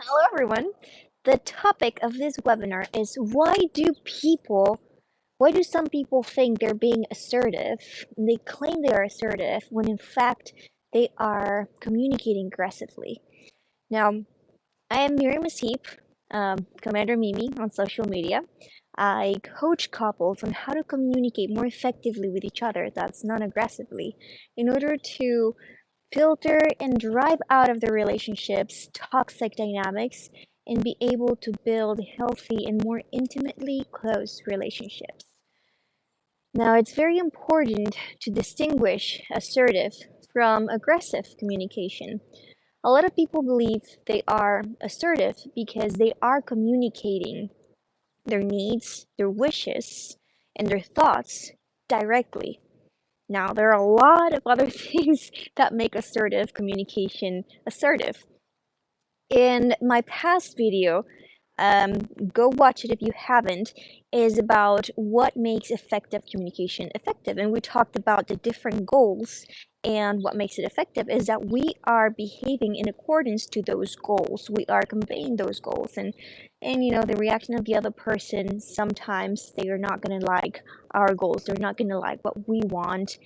Hello everyone. The topic of this webinar is why do some people think they're being assertive? And they claim they are assertive when in fact they are communicating aggressively. Now, I am Miriam Asip, Commander Mimi on social media. I coach couples on how to communicate more effectively with each other, that's non-aggressively, in order to filter and drive out of the relationships toxic dynamics and be able to build healthy and more intimately close relationships. Now, it's very important to distinguish assertive from aggressive communication. A lot of people believe they are assertive because they are communicating their needs, their wishes, and their thoughts directly. Now, there are a lot of other things that make assertive communication assertive. In my past video, um, go watch it if you haven't, is about what makes effective communication effective. And we talked about the different goals, and what makes it effective is that we are behaving in accordance to those goals. We are conveying those goals, and the reaction of the other person, sometimes they are not going to like our goals. They're not going to like what we want,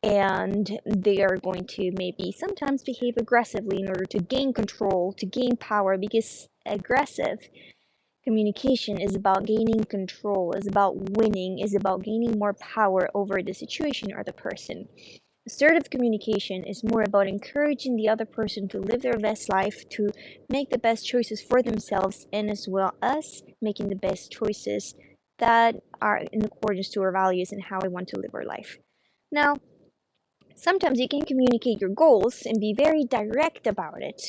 and they are going to maybe sometimes behave aggressively in order to gain control, to gain power, because aggressive communication is about gaining control, is about winning, is about gaining more power over the situation or the person. Assertive communication is more about encouraging the other person to live their best life, to make the best choices for themselves, and as well as making the best choices that are in accordance to our values and how we want to live our life. Now, sometimes you can communicate your goals and be very direct about it.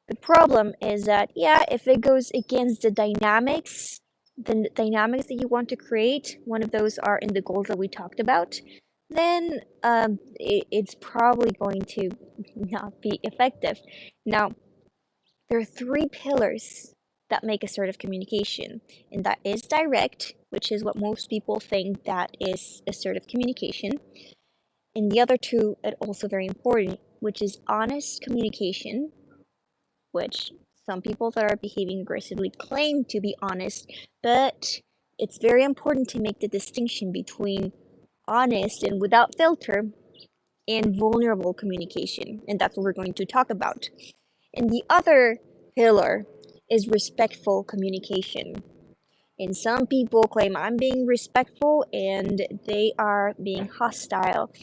The problem is that, yeah, if it goes against the dynamics that you want to create, one of those are in the goals that we talked about, then it's probably going to not be effective. Now, there are three pillars that make assertive communication, and that is direct, which is what most people think that is assertive communication. And the other two are also very important, which is honest communication, which some people that are behaving aggressively claim to be honest, but it's very important to make the distinction between honest and without filter and vulnerable communication. And that's what we're going to talk about. And the other pillar is respectful communication. And some people claim I'm being respectful and they are being hostile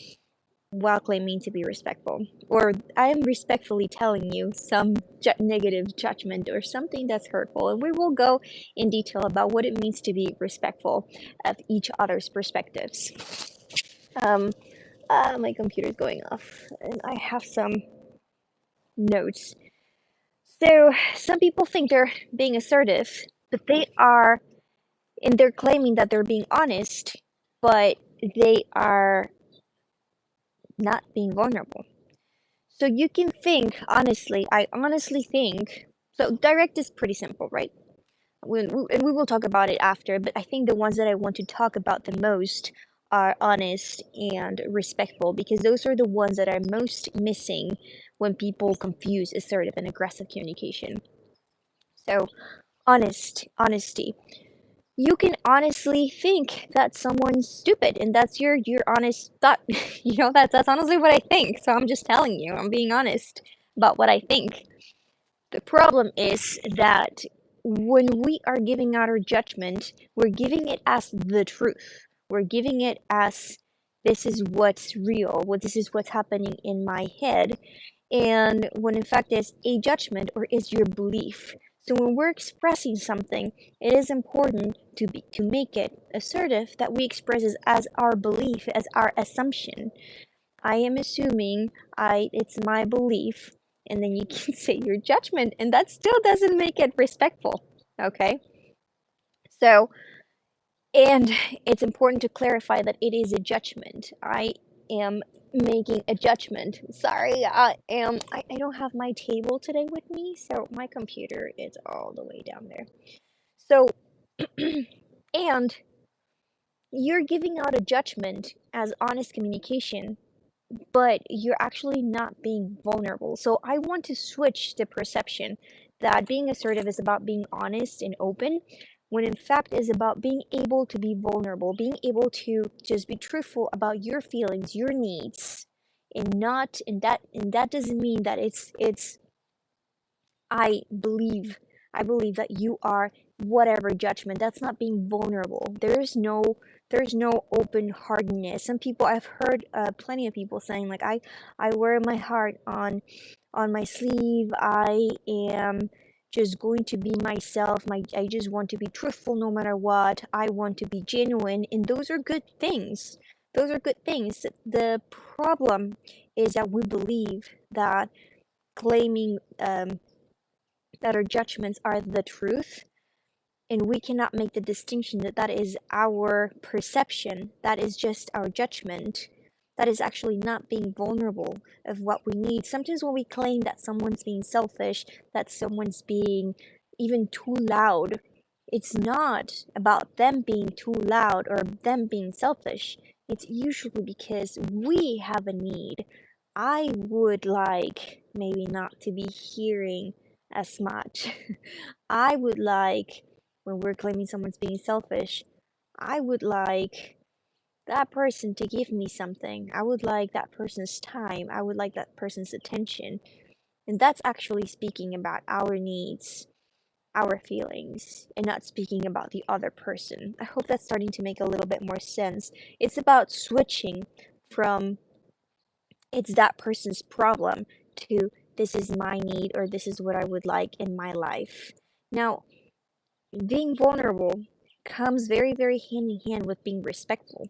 while claiming to be respectful. Or I am respectfully telling you some negative judgment or something that's hurtful. And we will go in detail about what it means to be respectful of each other's perspectives. My computer's going off, and I have some notes. So, some people think they're being assertive, but they're claiming that they're being honest, but they are not being vulnerable. So you can think, honestly, I honestly think, so direct is pretty simple, right? And we will talk about it after, but I think the ones that I want to talk about the most are honest and respectful, because those are the ones that are most missing when people confuse assertive and aggressive communication. So, honesty. You can honestly think that someone's stupid, and that's your honest thought. That's honestly what I think. So I'm just telling you, I'm being honest about what I think. The problem is that when we are giving out our judgment, we're giving it as the truth. We're giving it as this is what's real, this is what's happening in my head, and when in fact it's a judgment or is your belief. So when we're expressing something, it is important to make it assertive that we express it as our belief, as our assumption. I am assuming it's my belief, and then you can say your judgment, and that still doesn't make it respectful. Okay? So, and it's important to clarify that it is a judgment. I am making a judgment. Sorry, I don't have my table today with me, so my computer is all the way down there. So, and you're giving out a judgment as honest communication, but you're actually not being vulnerable. So I want to switch the perception that being assertive is about being honest and open, when in fact is about being able to be vulnerable, being able to just be truthful about your feelings, your needs, and not and that doesn't mean that it's I believe I believe that you are whatever judgment. That's not being vulnerable. There's no open heartedness. Some people, I've heard plenty of people saying like I wear my heart on my sleeve. I am just going to be myself. I just want to be truthful no matter what. I want to be genuine, and those are good things. Those are good things. The problem is that we believe that claiming that our judgments are the truth, and we cannot make the distinction that that is our perception, that is just our judgment, that is actually not being vulnerable of what we need. Sometimes when we claim that someone's being selfish, that someone's being even too loud, it's not about them being too loud or them being selfish. It's usually because we have a need. I would like maybe not to be hearing as much. I would like, when we're claiming someone's being selfish, I would like that person to give me something. I would like that person's time. I would like that person's attention. And that's actually speaking about our needs, our feelings, and not speaking about the other person. I hope that's starting to make a little bit more sense. It's about switching from it's that person's problem to this is my need or this is what I would like in my life. Now, being vulnerable comes very, very hand in hand with being respectful.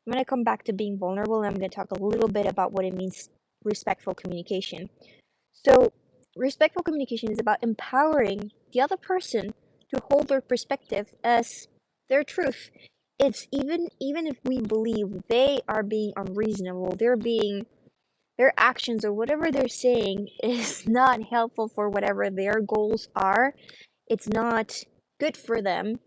I'm going to come back to being vulnerable and I'm going to talk a little bit about what it means respectful communication. So, respectful communication is about empowering the other person to hold their perspective as their truth. It's even if we believe they are being unreasonable, their actions or whatever they're saying is not helpful for whatever their goals are, it's not good for them,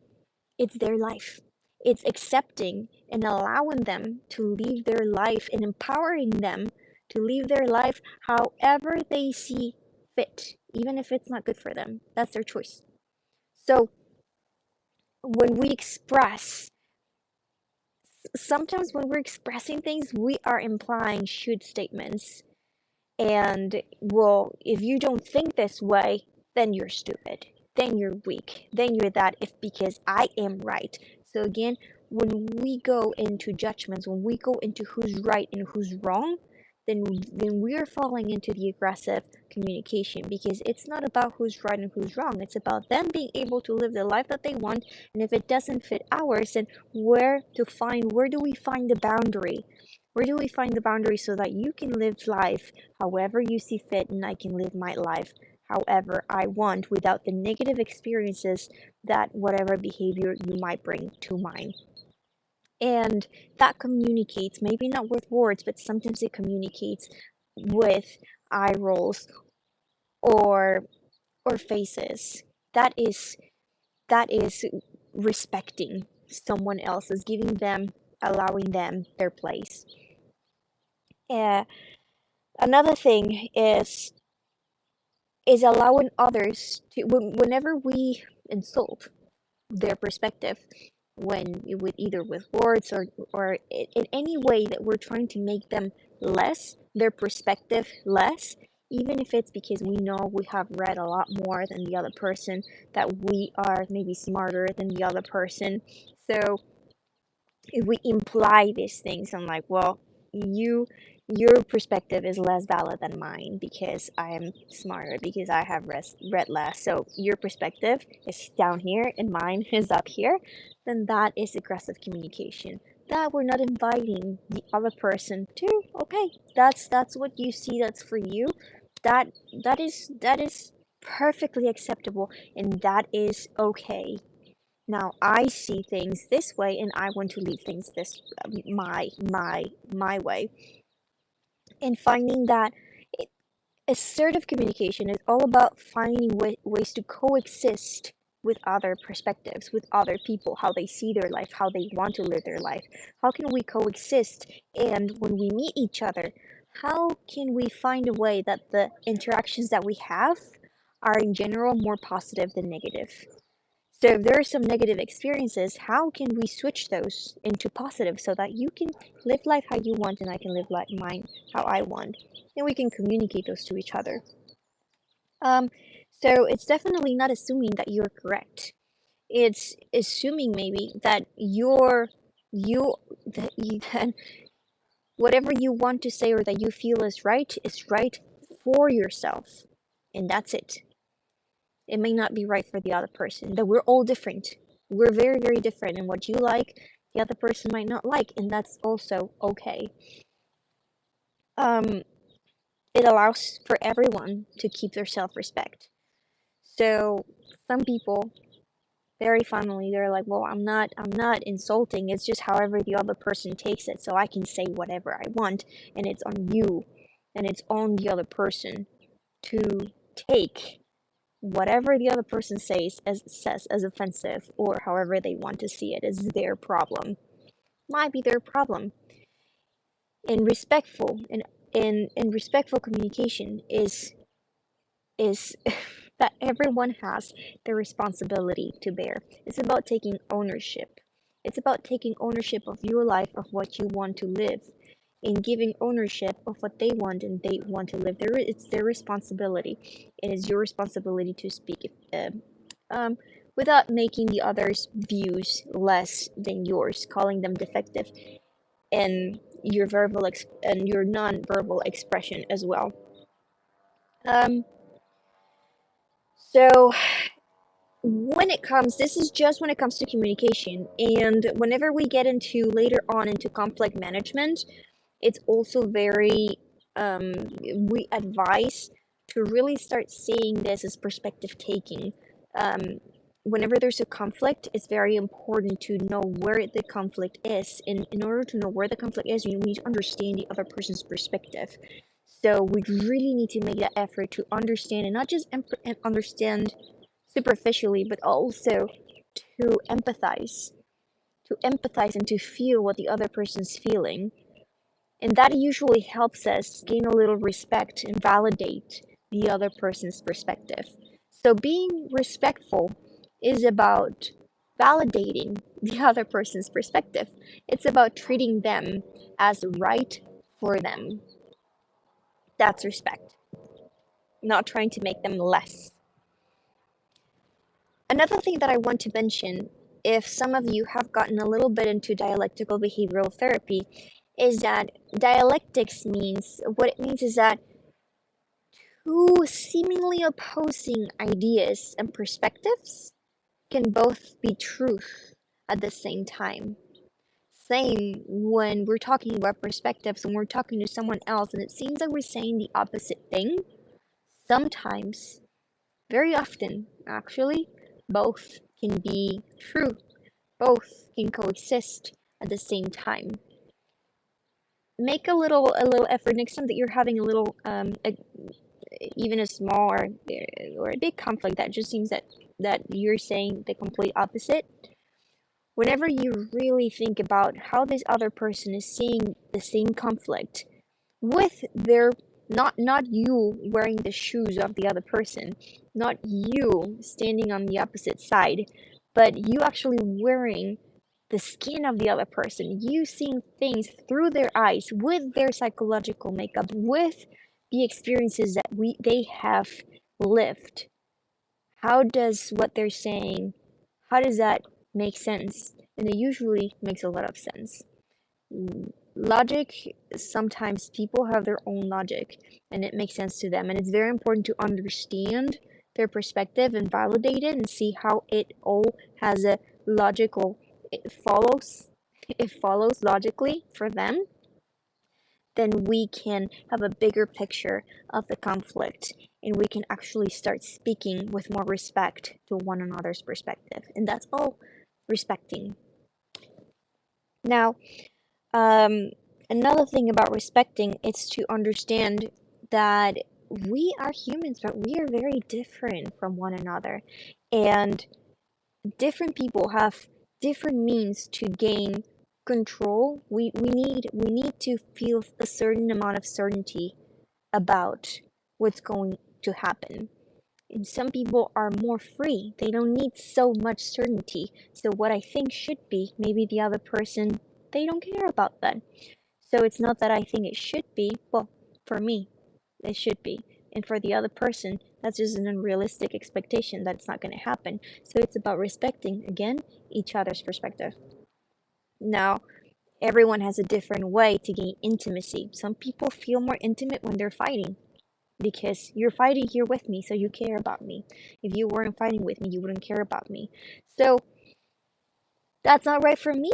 it's their life. It's accepting and allowing them to live their life and empowering them to live their life however they see fit, even if it's not good for them. That's their choice. So when we express, sometimes when we're expressing things, we are implying should statements. And well, if you don't think this way, then you're stupid. Then you're weak. Then you're that if because I am right. So again, when we go into judgments, when we go into who's right and who's wrong, then we are falling into the aggressive communication because it's not about who's right and who's wrong. It's about them being able to live the life that they want, and if it doesn't fit ours, then where do we find the boundary? Where do we find the boundary so that you can live life however you see fit and I can live my life however I want without the negative experiences that whatever behavior you might bring to mine? And that communicates, maybe not with words, but sometimes it communicates with eye rolls or faces. That is respecting someone else, is giving them, allowing them their place. Another thing is allowing others to, whenever we insult their perspective, when with either with words or in any way that we're trying to make them less, their perspective less, even if it's because we know we have read a lot more than the other person, that we are maybe smarter than the other person. So if we imply these things, I'm like, well, your perspective is less valid than mine because I am smarter, because I have read less. So your perspective is down here and mine is up here. Then that is aggressive communication. That we're not inviting the other person to, okay, that's what you see, that's for you. That that is perfectly acceptable and that is okay. Now I see things this way and I want to leave things this my way. And finding that it, assertive communication is all about finding ways to coexist with other perspectives, with other people, how they see their life, how they want to live their life. How can we coexist? And when we meet each other, how can we find a way that the interactions that we have are in general more positive than negative. So if there are some negative experiences, how can we switch those into positive so that you can live life how you want and I can live life mine how I want, and we can communicate those to each other. Um, so it's definitely not assuming that you're correct. It's assuming maybe that that whatever you want to say or that you feel is right for yourself, and that's it. It may not be right for the other person. That we're all different. We're very, very different, and what you like, the other person might not like, and that's also okay. Um, it allows for everyone to keep their self-respect. So some people very funnily they're like, well, I'm not insulting, it's just however the other person takes it, so I can say whatever I want, and it's on you and it's on the other person to take whatever the other person says as offensive, or however they want to see it as their problem. Might be their problem. And respectful communication is that everyone has the responsibility to bear. It's about taking ownership. It's about taking ownership of your life, of what you want to live, and giving ownership of what they want and they want to live. It's their responsibility. It is your responsibility to speak um, without making the others' views less than yours, calling them defective, and and your non-verbal expression as well. Um, so this is just when it comes to communication, and whenever we get into later on into conflict management, it's also very um, we advise to really start seeing this as perspective taking. um, Whenever there's a conflict, it's very important to know where the conflict is, and in order to know where the conflict is, you need to understand the other person's perspective. So we really need to make that effort to understand, and not just understand superficially, but also to empathize and to feel what the other person's feeling. And that usually helps us gain a little respect and validate the other person's perspective. So being respectful is about validating the other person's perspective. It's about treating them as right for them. That's respect, not trying to make them less. Another thing that I want to mention, if some of you have gotten a little bit into dialectical behavioral therapy, is that dialectics means what it means is that two seemingly opposing ideas and perspectives can both be truth at the same time. Same when we're talking about perspectives and we're talking to someone else and it seems like we're saying the opposite thing. Sometimes, very often actually, both can be true. Both can coexist at the same time. Make a little effort next time that you're having a little even a small or a big conflict that just seems that you're saying the complete opposite. Whenever you really think about how this other person is seeing the same conflict with their not you wearing the shoes of the other person, not you standing on the opposite side, but you actually wearing the skin of the other person, you seeing things through their eyes with their psychological makeup, with the experiences that they have lived. How does what they're saying, how does that make sense? And it usually makes a lot of sense. Logic, sometimes people have their own logic and it makes sense to them, and it's very important to understand their perspective and validate it and see how it all has a logical it follows logically for them. Then we can have a bigger picture of the conflict and we can actually start speaking with more respect to one another's perspective, and that's all respecting. Now, um, another thing about respecting is to understand that we are humans, but we are very different from one another, and different people have different means to gain control. We need to feel a certain amount of certainty about what's going to happen. And some people are more free. They don't need so much certainty. So what I think should be, maybe the other person, they don't care about that. So it's not that I think it should be. Well, for me, it should be. And for the other person, that's just an unrealistic expectation that it's not going to happen. So it's about respecting, again, each other's perspective. Now, everyone has a different way to gain intimacy. Some people feel more intimate when they're fighting because you're fighting here with me, so you care about me. If you weren't fighting with me, you wouldn't care about me. So that's not right for me,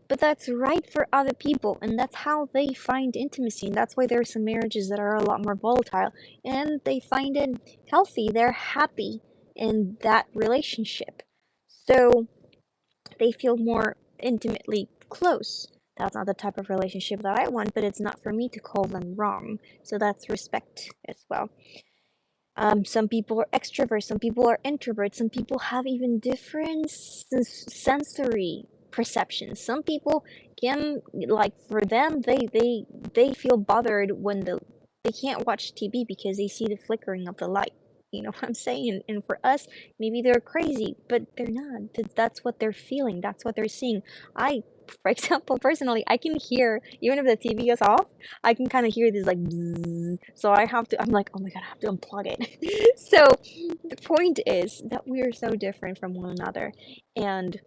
but that's right for other people, and that's how they find intimacy. And that's why there are some marriages that are a lot more volatile and they find it healthy. They're happy in that relationship. So they feel more intimately close. That's not the type of relationship that I want, but it's not for me to call them wrong. So that's respect as well. Some people are extroverts, some people are introverts, some people have even different sensory perceptions. Some people can, like, for them, they feel bothered when they can't watch TV because they see the flickering of the light. You know what I'm saying? And for us, maybe they're crazy, but they're not. That's what they're feeling. That's what they're seeing. For example, personally, I can hear, even if the TV is off, I can kind of hear this like bzzz. So I'm like, oh my God, I have to unplug it. So the point is that we are so different from one another, and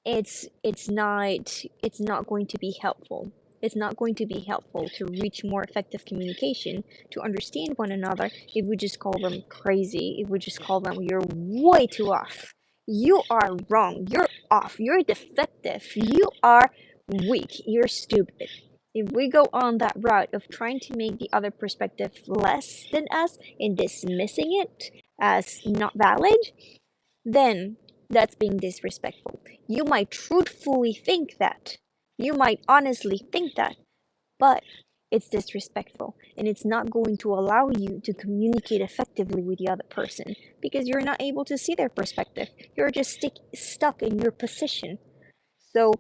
it's not going to be helpful. It's not going to be helpful to reach more effective communication, to understand one another, if we just call them crazy, if we just call them, you're way too off. You are wrong. You're off. You're defective. You are weak. You're stupid. If we go on that route of trying to make the other perspective less than us and dismissing it as not valid, then that's being disrespectful. You might truthfully think that. You might honestly think that, but it's disrespectful and it's not going to allow you to communicate effectively with the other person because you're not able to see their perspective. You're just stuck in your position. So,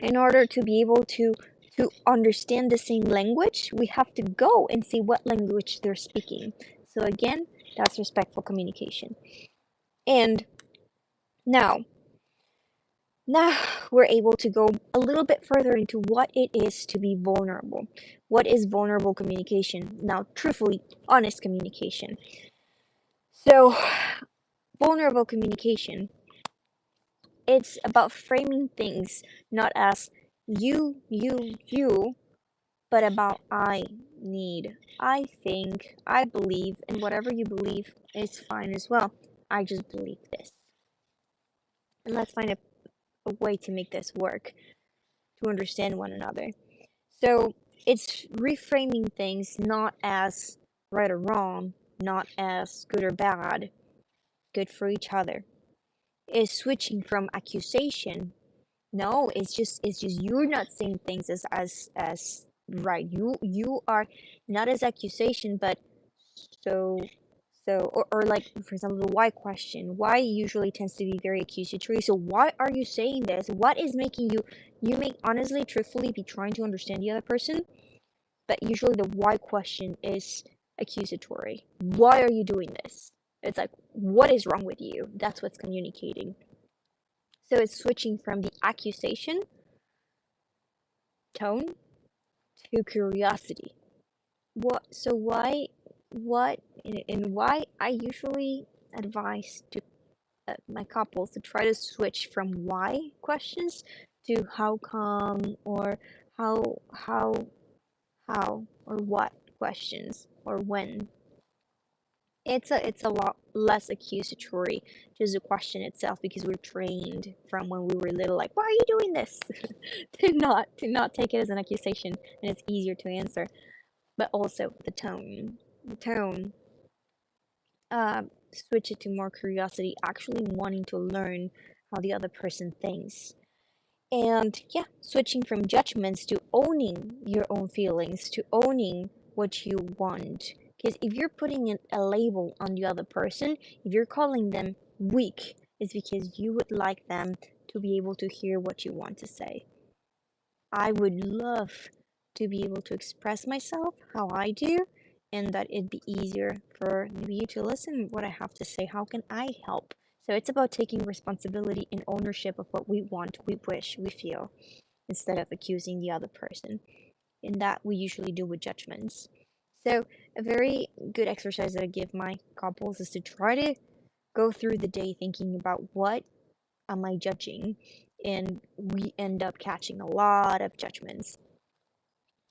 in order to be able to understand the same language, we have to go and see what language they're speaking. So again, that's respectful communication. And now, now we're able to go a little bit further into what it is to be vulnerable. What is vulnerable communication? Now, truthfully, honest communication. So, vulnerable communication, it's about framing things not as you, but about I need, I think, I believe, and whatever you believe is fine as well. I just believe this. And let's find a way to make this work, to understand one another. So it's reframing things not as right or wrong, not as good or bad, good for each other. It's switching from accusation. No, it's just you're not saying things as right. You are not as accusation, but so or like, for example, the why question. Why usually tends to be very accusatory. So why are you saying this? What is making you may honestly, truthfully be trying to understand the other person, but usually the why question is accusatory. Why are you doing this? It's like, what is wrong with you? That's what's communicating. So it's switching from the accusation tone to curiosity. And why I usually advise to my couples to try to switch from why questions to how come, or how or what questions, or when. It's a lot less accusatory, just the question itself, because we're trained from when we were little, like, why are you doing this? to not take it as an accusation, and it's easier to answer. But also the tone, switch it to more curiosity, actually wanting to learn how the other person thinks. And yeah, switching from judgments to owning your own feelings, to owning what you want. Because if you're putting a label on the other person, if you're calling them weak, it's because you would like them to be able to hear what you want to say. I would love to be able to express myself how I do, and that it'd be easier for maybe you to listen what I have to say. How can I help? So it's about taking responsibility and ownership of what we want, we wish, we feel, instead of accusing the other person. And that we usually do with judgments. So a very good exercise that I give my couples is to try to go through the day thinking about what am I judging, and we end up catching a lot of judgments.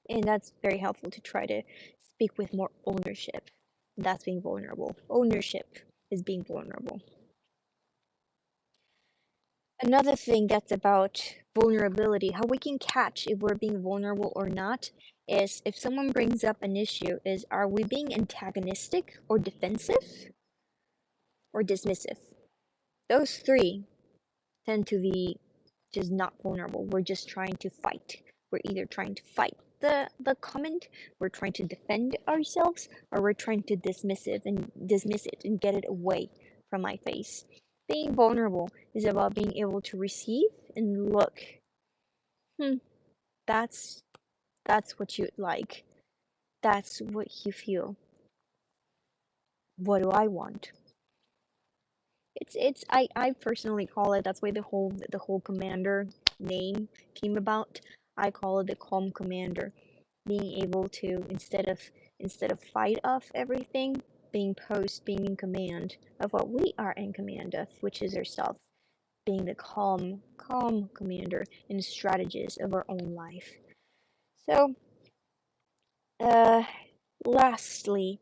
And that's very helpful to try to speak with more ownership. That's being vulnerable. Ownership is being vulnerable. Another thing that's about vulnerability, how we can catch if we're being vulnerable or not, is if someone brings up an issue, is are we being antagonistic or defensive or dismissive? Those three tend to be just not vulnerable. We're just trying to fight. We're either trying to fight the comment, we're trying to defend ourselves, or we're trying to dismiss it and get it away from my face. Being vulnerable is about being able to receive and look. That's what you like. That's what you feel. What do I want? I personally call it, that's why the whole commander name came about. I call it the calm commander. Being able to instead of fight off everything, being in command of what we are in command of, which is ourselves. Being the calm commander and strategist of our own life. So lastly,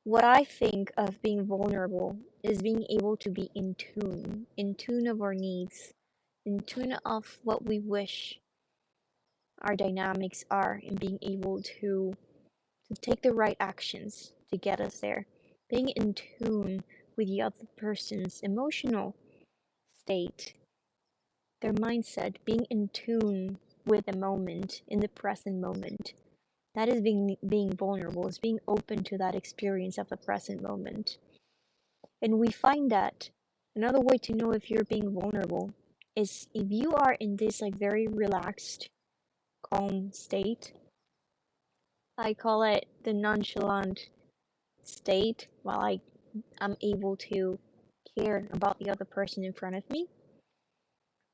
what I think of being vulnerable is being able to be in tune of our needs, in tune of what we wish our dynamics are, and being able to take the right actions to get us there. Being in tune with the other person's emotional state, their mindset, being in tune with the moment, in the present moment. That is being vulnerable, is being open to that experience of the present moment. And we find that another way to know if you're being vulnerable is if you are in this like very relaxed, calm state. I call it the nonchalant state, while I'm able to care about the other person in front of me.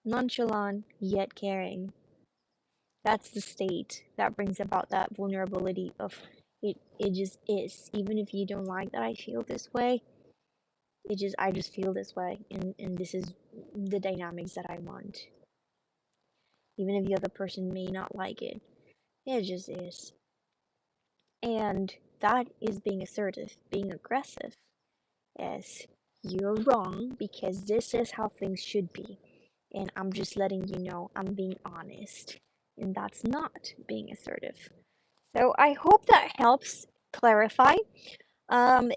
Nonchalant yet caring. That's the state that brings about that vulnerability of it just is. Even if you don't like that I feel this way, I just feel this way, and this is the dynamics that I want. Even if the other person may not like it. It just is. And that is being assertive. Being aggressive is you're wrong because this is how things should be. And I'm just letting you know I'm being honest. And that's not being assertive. So I hope that helps clarify.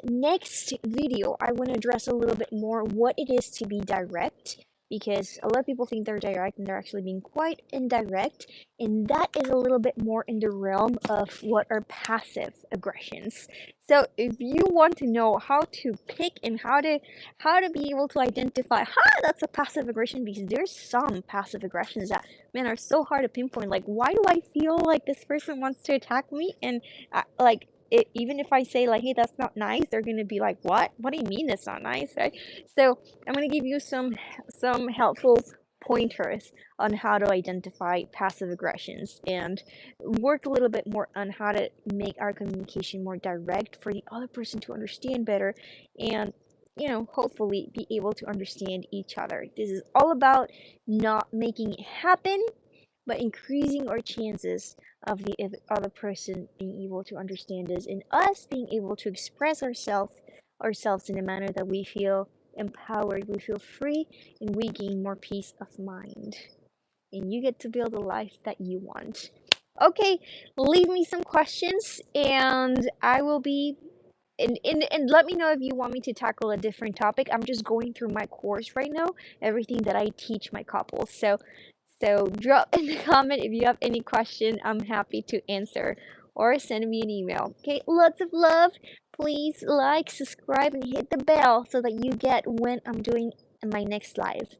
Next video, I want to address a little bit more what it is to be direct, because a lot of people think they're direct and they're actually being quite indirect, and that is a little bit more in the realm of what are passive aggressions. So if you want to know how to pick and how to be able to identify, that's a passive aggression, because there's some passive aggressions that, man, are so hard to pinpoint. Like, why do I feel like this person wants to attack me? And even if I say like, hey, that's not nice, they're gonna be like, what do you mean that's not nice, right? So I'm gonna give you some helpful pointers on how to identify passive aggressions and work a little bit more on how to make our communication more direct for the other person to understand better, and hopefully be able to understand each other. This is all about not making it happen, but increasing our chances of the other person being able to understand us, and us being able to express ourselves in a manner that we feel empowered, we feel free, and we gain more peace of mind. And you get to build a life that you want. Okay, leave me some questions, and I will be and let me know if you want me to tackle a different topic. I'm just going through my course right now, everything that I teach my couples. So drop in the comment if you have any question. I'm happy to answer, or send me an email. Okay, lots of love. Please like, subscribe, and hit the bell so that you get when I'm doing my next live.